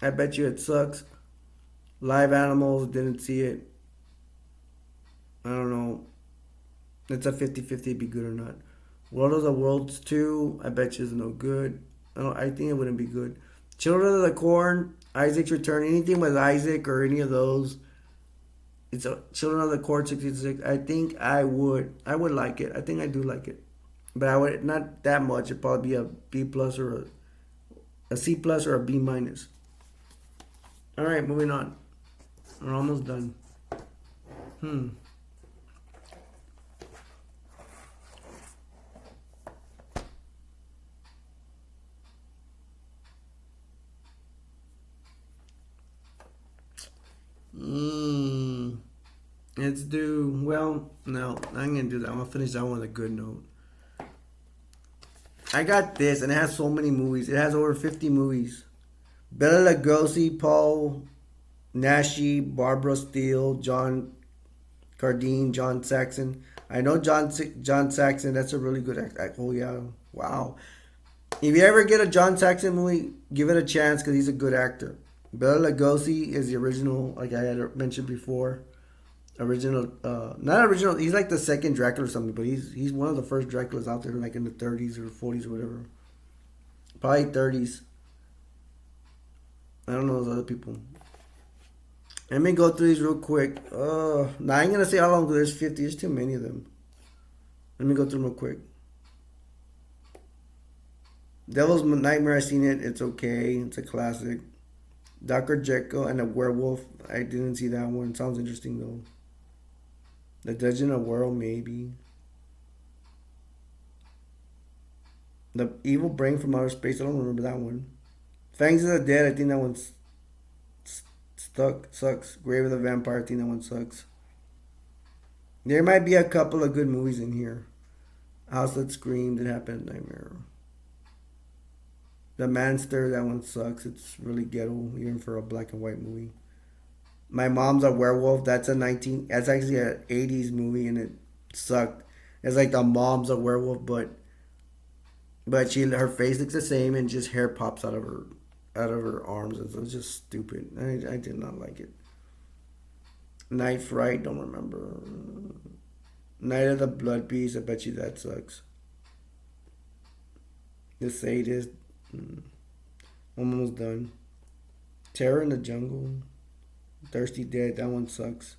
I bet you it sucks. Live Animals, didn't see it. I don't know. It's a 50-50 be good or not. World of the Worlds 2, I bet you is no good. I think it wouldn't be good. Children of the Corn, Isaac's Return, anything with Isaac or any of those, It's a Children of the Court 66. I think I would like it. I think I do like it, but I would not that much. It'd probably be a B plus or a C plus or a B minus. All right, moving on. We're almost done. Hmm. Mm. Let's do well. No, I'm gonna do that. I'm gonna finish that one with a good note. I got this, and it has so many movies. It has over 50 movies. Bela Lugosi, Paul Nashi, Barbara Steele, John Cardine, John Saxon. I know John Saxon. That's a really good act. Oh yeah, wow. If you ever get a John Saxon movie, give it a chance because he's a good actor. Bela Lugosi is the original, like I had mentioned before. Original, not original. He's like the second Dracula or something, but he's one of the first Draculas out there, like in the 30s or 40s or whatever. Probably 30s. I don't know those other people. Let me go through these real quick. Now I ain't gonna say how long. There's 50. There's too many of them. Let me go through them real quick. Devil's Nightmare. I seen it. It's okay. It's a classic. Dr. Jekyll and a Werewolf. I didn't see that one. Sounds interesting though. The Legend of World, maybe. The Evil Brain from Outer Space. I don't remember that one. Fangs of the Dead. I think that one's stuck. Sucks. Grave of the Vampire. I think that one sucks. There might be a couple of good movies in here. House That Screamed. It Happened. Nightmare. The Manster. That one sucks. It's really ghetto, even for a black and white movie. My Mom's a Werewolf. That's a 19. That's actually an 80s movie, and it sucked. It's like the mom's a werewolf, but her face looks the same, and just hair pops out of her arms. It's just stupid. I did not like it. Night Fright. Don't remember. Night of the Blood Beast. I bet you that sucks. The Sadist. Almost done. Terror in the Jungle. Thirsty Dead, that one sucks.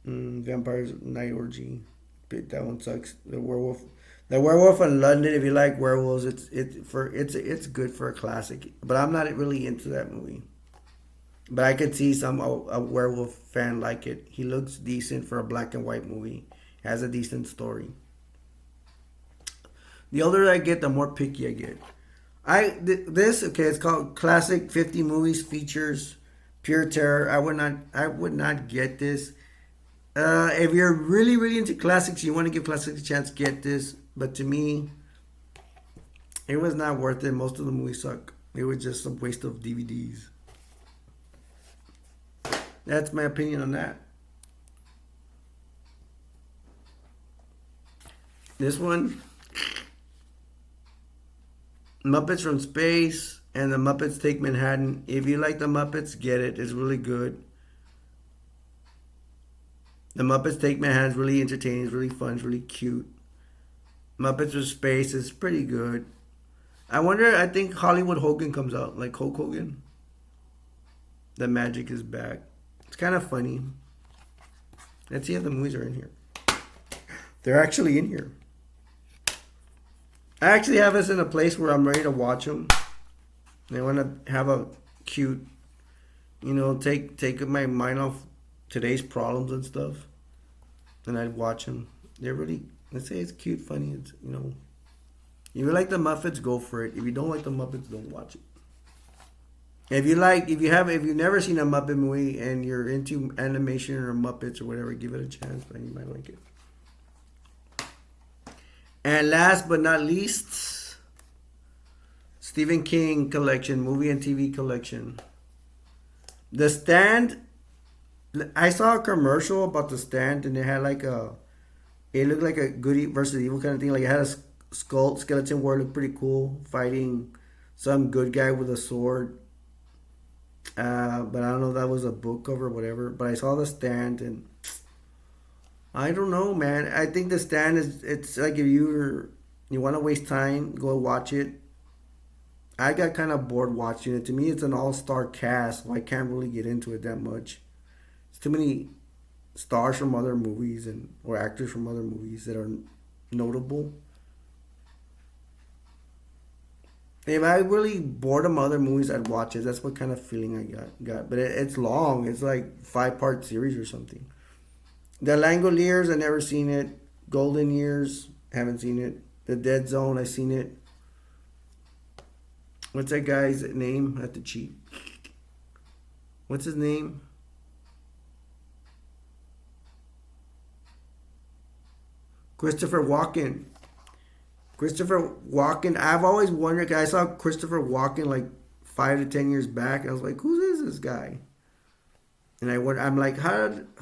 Vampires Night Orgy, that one sucks. The Werewolf in London. If you like werewolves, it's good for a classic. But I'm not really into that movie. But I could see a werewolf fan like it. He looks decent for a black and white movie. Has a decent story. The older I get, the more picky I get. This okay. It's called Classic 50 Movies Features. Pure Terror. I would not get this. If you're really, really into classics, you want to give classics a chance, get this. But to me, it was not worth it. Most of the movies suck. It was just a waste of DVDs. That's my opinion on that. This one, Muppets from Space and the Muppets Take Manhattan. If you like the Muppets, get it. It's really good. The Muppets Take Manhattan is really entertaining. It's really fun. It's really cute. Muppets from Space is pretty good. I think Hollywood Hogan comes out, like Hulk Hogan. The magic is back. It's kind of funny. Let's see if the movies are in here. They're actually in here. I actually have us in a place where I'm ready to watch them. I want to have a cute, take my mind off today's problems and stuff, and I'd watch them. They're really, let's say it's cute, funny. If you like the Muppets, go for it. If you don't like the Muppets, don't watch it. If you've never seen a Muppet movie and you're into animation or Muppets or whatever, give it a chance. But you might like it. And last but not least, Stephen King collection, movie and TV collection. The Stand. I saw a commercial about The Stand, and it had it looked like a good versus evil kind of thing. Like it had a skeleton war, looked pretty cool, fighting some good guy with a sword. But I don't know if that was a book cover or whatever. But I saw The Stand, and I don't know, man. I think The Stand it's like if you want to waste time, go watch it. I got kind of bored watching it. To me, it's an all-star cast, so I can't really get into it that much. It's too many stars from other movies and or actors from other movies that are notable. If I really bored of other movies, I'd watch it. That's what kind of feeling I got. But it's long. It's like 5 part series or something. The Langoliers, I never seen it. Golden Years, haven't seen it. The Dead Zone, I seen it. What's that guy's name? I have to cheat. What's his name? Christopher Walken. Christopher Walken. I've always wondered. I saw Christopher Walken like 5 to 10 years back. And I was like, who is this guy? And I'm like,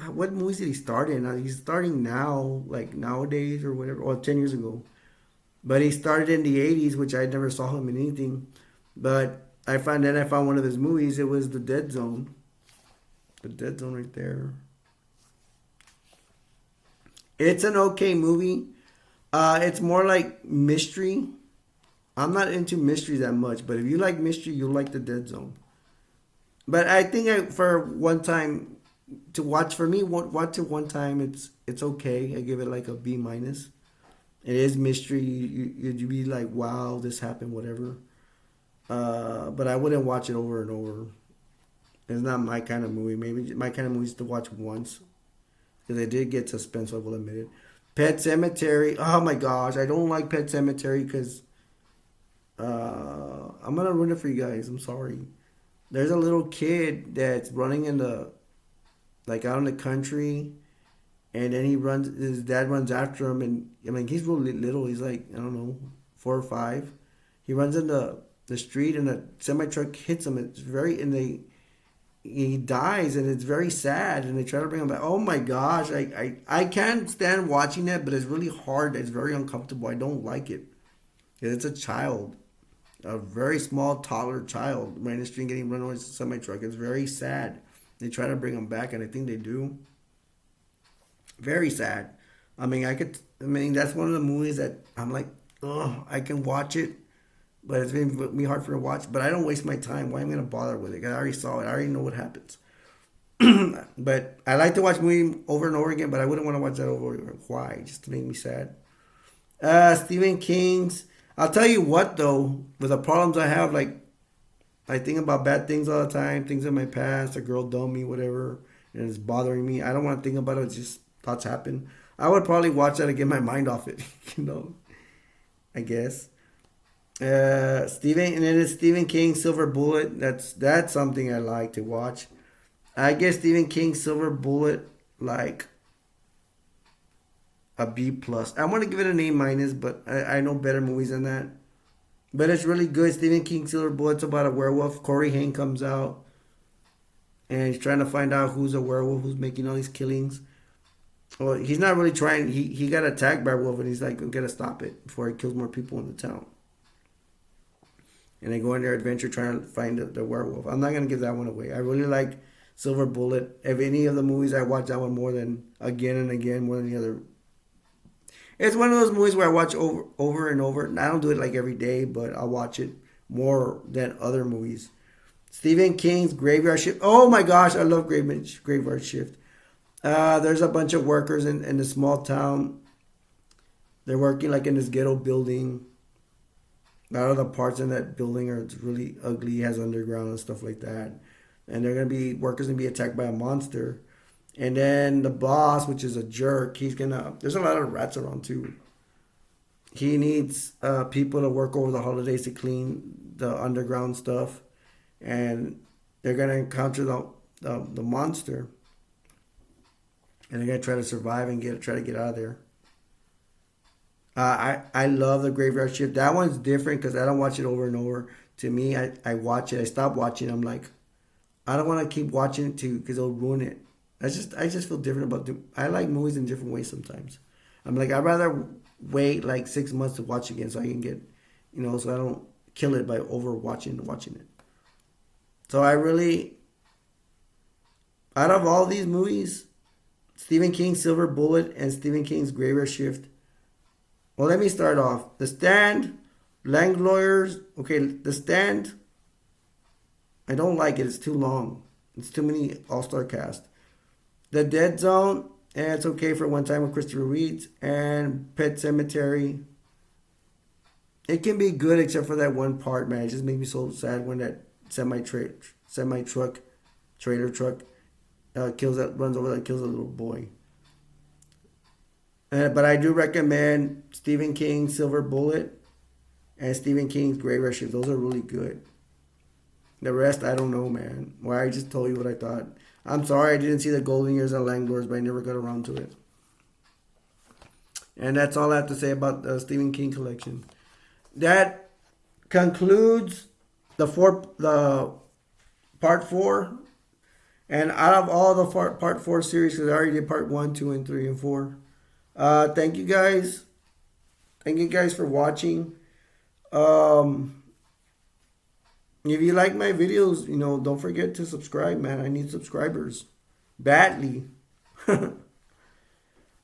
what movies did he start in? He's starting now, like nowadays or whatever, or 10 years ago. But he started in the '80s, which I never saw him in anything. But I found one of his movies. It was The Dead Zone. The Dead Zone right there. It's an okay movie. It's more like mystery. I'm not into mystery that much, but if you like mystery, you'll like The Dead Zone. But I think for one time to watch for me, watch it one time. It's okay. I give it like a B minus. It is mystery. You'd be like, wow, this happened, whatever. But I wouldn't watch it over and over. It's not my kind of movie. Maybe my kind of movie is to watch once because I did get suspense. I will admit it. Pet Cemetery. Oh my gosh, I don't like Pet Cemetery because I'm gonna ruin it for you guys. I'm sorry. There's a little kid that's running in the like out in the country, and then he runs. His dad runs after him, and I mean he's really little. He's like I don't know 4 or 5. He runs in the street, and a semi truck hits him. It's very and he dies, and it's very sad. And they try to bring him back. Oh my gosh, I can't stand watching it, but it's really hard. It's very uncomfortable. I don't like it. It's a child. A very small toddler child running the street getting run over with a semi truck. It's very sad. They try to bring him back, and I think they do. Very sad. I mean, that's one of the movies that I'm like, oh, I can watch it, but it's been me hard for me to watch. But I don't waste my time. Why am I gonna bother with it? 'Cause I already saw it. I already know what happens. But I like to watch movie over and over again. But I wouldn't want to watch that over and over. Why? Just to make me sad. Stephen King's. I'll tell you what though, with the problems I have, like I think about bad things all the time, things in my past, a girl dumped me, whatever, and it's bothering me. I don't want to think about it. It's just thoughts happen. I would probably watch that to get my mind off it, you know. I guess. And it is Stephen King Silver Bullet. That's something I like to watch. I guess Stephen King Silver Bullet like a B plus. I want to give it an A minus, but I know better movies than that. But it's really good. Stephen King Silver Bullet's about a werewolf. Corey Haim comes out and he's trying to find out who's a werewolf, who's making all these killings. Well, he's not really trying. He got attacked by a wolf, and he's like, "We gotta stop it before it kills more people in the town." And they go on their adventure trying to find the werewolf. I'm not gonna give that one away. I really like Silver Bullet. If any of the movies, I watch that one more than again and again, more than the other. It's one of those movies where I watch over and over. And I don't do it like every day, but I'll watch it more than other movies. Stephen King's Graveyard Shift. Oh my gosh, I love Graveyard Shift. There's a bunch of workers in the small town. They're working like in this ghetto building. A lot of the parts in that building are really ugly, has underground and stuff like that. And workers gonna be attacked by a monster. And then the boss, which is a jerk, there's a lot of rats around too. He needs people to work over the holidays to clean the underground stuff. And they're gonna encounter the monster. And they're gonna try to survive and try to get out of there. I love the Graveyard Shift. That one's different because I don't watch it over and over. To me, I watch it. I stop watching. I'm like, I don't want to keep watching it too because it'll ruin it. I just feel different about I like movies in different ways sometimes. I'm like, I'd rather wait like 6 months to watch again so I can get, so I don't kill it by watching it. So out of all these movies, Stephen King's Silver Bullet and Stephen King's Graveyard Shift. Well, let me start off. The Stand, Langoliers. Okay, The Stand. I don't like it. It's too long. It's too many all-star cast. The Dead Zone, and It's Okay for One Time with Christopher Reeves, and Pet Cemetery. It can be good except for that one part, man. It just made me so sad when that semi truck, trailer truck, runs over that kills a little boy. But I do recommend Stephen King's Silver Bullet and Stephen King's Graveyard Shift. Those are really good. The rest, I don't know, man. Well, I just told you what I thought. I'm sorry I didn't see the Golden Years and Langdors, but I never got around to it. And that's all I have to say about the Stephen King collection. That concludes the part 4. And out of all the part 4 series, because I already did part 1, 2, and 3, and 4. Thank you guys. Thank you guys for watching. If you like my videos, don't forget to subscribe, man. I need subscribers badly.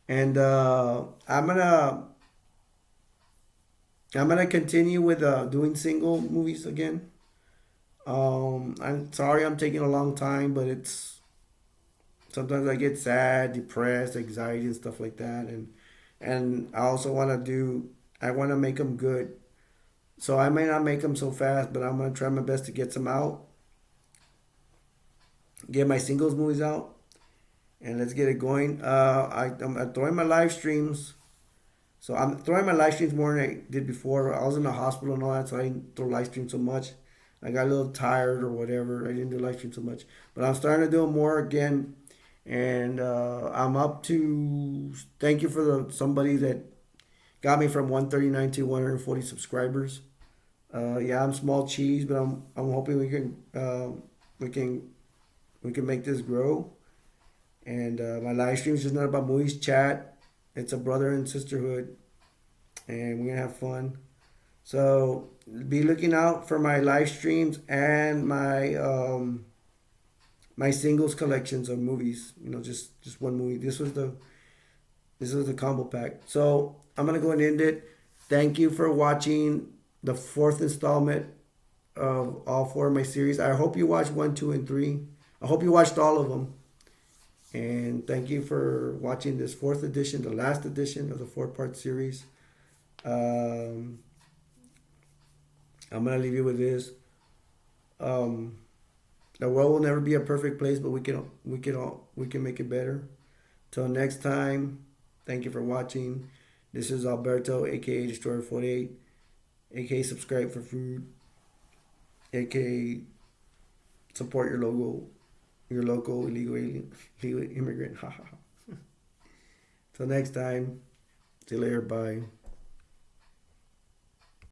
And I'm gonna continue with doing single movies again. I'm sorry I'm taking a long time, but it's sometimes I get sad, depressed, anxiety, and stuff like that, and I also I want to make them good. So I may not make them so fast, but I'm gonna try my best to get some out, get my singles movies out, and let's get it going. I'm throwing my live streams. So I'm throwing my live streams more than I did before. I was in the hospital and all that, so I didn't throw live streams so much. I got a little tired or whatever. I didn't do live streams so much. But I'm starting to do them more again. And I'm up to, thank you for somebody that got me from 139 to 140 subscribers. Yeah, I'm small cheese, but I'm hoping we can make this grow. And my live stream is just not about movies, chat. It's a brother and sisterhood, and we're gonna have fun. So be looking out for my live streams and my singles collections of movies. Just one movie. This was the combo pack. So I'm gonna go and end it. Thank you for watching the 4th installment of all 4 of my series. I hope you watched 1, 2, and 3. I hope you watched all of them. And thank you for watching this 4th edition, the last edition of the 4-part series. I'm gonna leave you with this. The world will never be a perfect place, but we can make it better. Till next time, thank you for watching. This is Alberto, aka Destroyer 48, aka Subscribe for Food, aka Support your local illegal immigrant. Till next time, see you later. Bye.